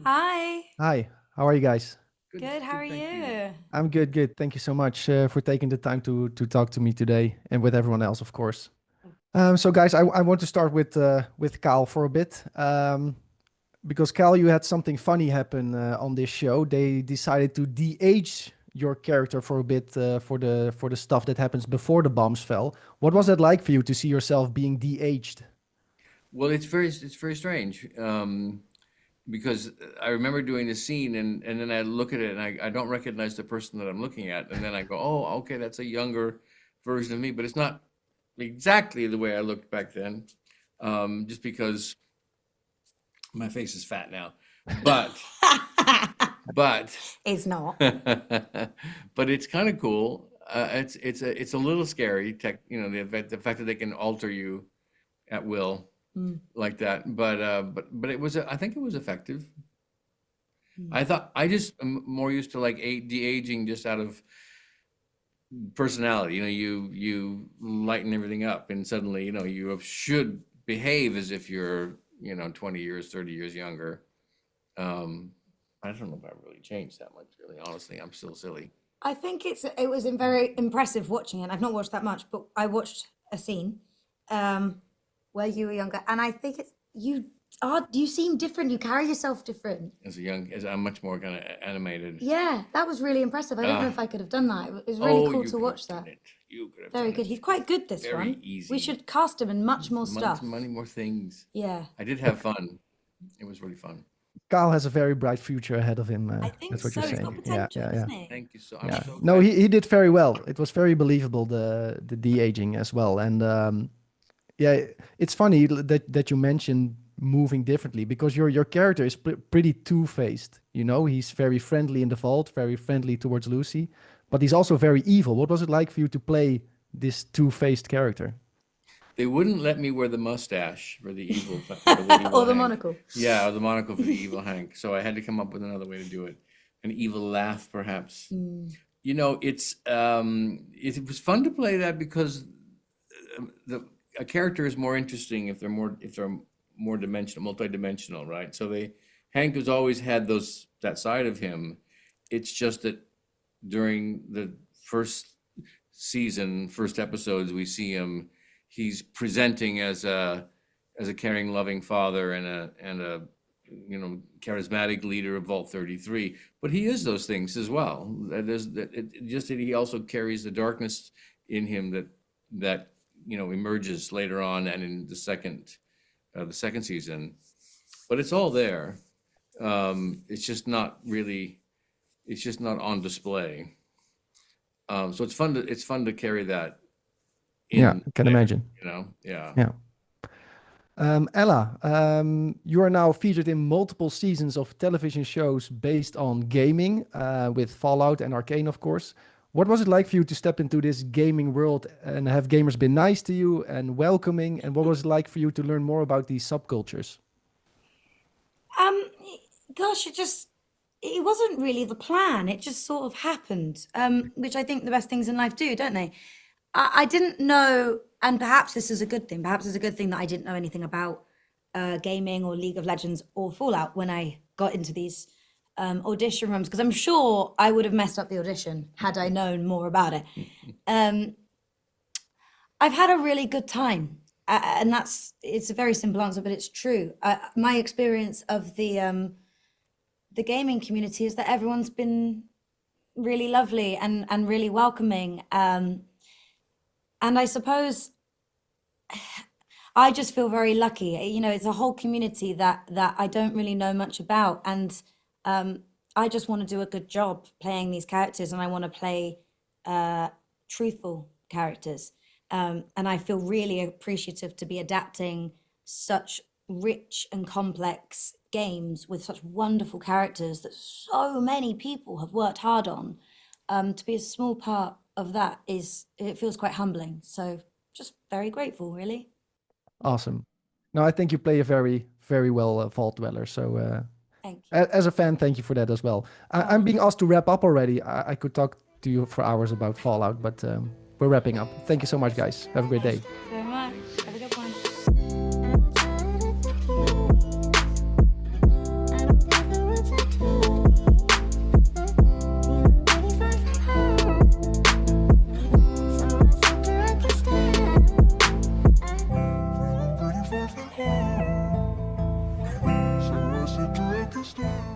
Hi. Hi, how are you guys? Good. How are Thank you. you? I'm good, good. Thank you so much for taking the time to talk to me today and with everyone else, of course. So guys, I want to start with Kyle for a bit. Because Kyle, you had something funny happen on this show. They decided to de-age your character for a bit for the stuff that happens before the bombs fell. What was it like for you to see yourself being de-aged? Well, it's very strange because I remember doing the scene and then I look at it and I don't recognize the person that I'm looking at, and then I go, oh, okay, that's a younger version of me, but it's not exactly the way I looked back then, just because my face is fat now, but It's not. but it's kind of cool. It's a little scary, the fact that they can alter you at will like that. But it was I think it was effective. I just am more used to like de-aging just out of personality. You lighten everything up, and suddenly you should behave as if you're 20 years, 30 years younger. I don't know if I've really changed that much, really. Honestly, I'm still silly. I think it was very impressive watching it. I've not watched that much, but I watched a scene where you were younger, and I think you seem different. You carry yourself different. As I'm much more kind of animated. Yeah, that was really impressive. I don't know if I could have done that. It was really cool to watch that. You could have Very done good. it. He's quite good this Very one. easy. We should cast him in much more stuff. Many more things. Yeah. I did have fun. It was really fun. Kyle has a very bright future ahead of him. I think that's what so. you're He's saying. got potential, yeah. isn't he? Thank you so Yeah. I'm so No, glad. he did very well. It was very believable, the de-aging as well. And yeah, it's funny that you mentioned moving differently, because your character is pretty two-faced. He's very friendly in the vault, very friendly towards Lucy, but he's also very evil. What was it like for you to play this two-faced character? They wouldn't let me wear the mustache for the evil, Or the Hank. monocle. Yeah, or the monocle for the evil Hank. So I had to come up with another way to do it. An evil laugh, perhaps. It was fun to play that because a character is more interesting if they're more multidimensional, right? So Hank has always had that side of him. It's just that during the first episodes, we see him. He's presenting as a caring, loving father and a charismatic leader of Vault 33. But he is those things as well. Just that he also carries the darkness in him that emerges later on and in the second season. But it's all there. It's just not on display. So it's fun to carry that. Yeah, I can imagine. Yeah. Yeah. Ella, you are now featured in multiple seasons of television shows based on gaming, with Fallout and Arcane, of course. What was it like for you to step into this gaming world, and have gamers been nice to you and welcoming? And what was it like for you to learn more about these subcultures? Gosh, it wasn't really the plan. It just sort of happened, which I think the best things in life do, don't they? I didn't know, and perhaps this is a good thing. Perhaps it's a good thing that I didn't know anything about gaming or League of Legends or Fallout when I got into these audition rooms, because I'm sure I would have messed up the audition had I known more about it. I've had a really good time, and it's a very simple answer, but it's true. My experience of the gaming community is that everyone's been really lovely and really welcoming. And I suppose I just feel very lucky. It's a whole community that I don't really know much about. And I just want to do a good job playing these characters, and I want to play truthful characters. And I feel really appreciative to be adapting such rich and complex games with such wonderful characters that so many people have worked hard on. To be a small part of that it feels quite humbling. So just very grateful, really. Awesome. No, I think you play a very, very well Vault Dweller. So Thank you. as a fan, thank you for that as well. I'm being asked to wrap up already. I could talk to you for hours about Fallout, but we're wrapping up. Thank you so much, guys. Have a great day. Thank you so much. Have a good one. So I said to record store.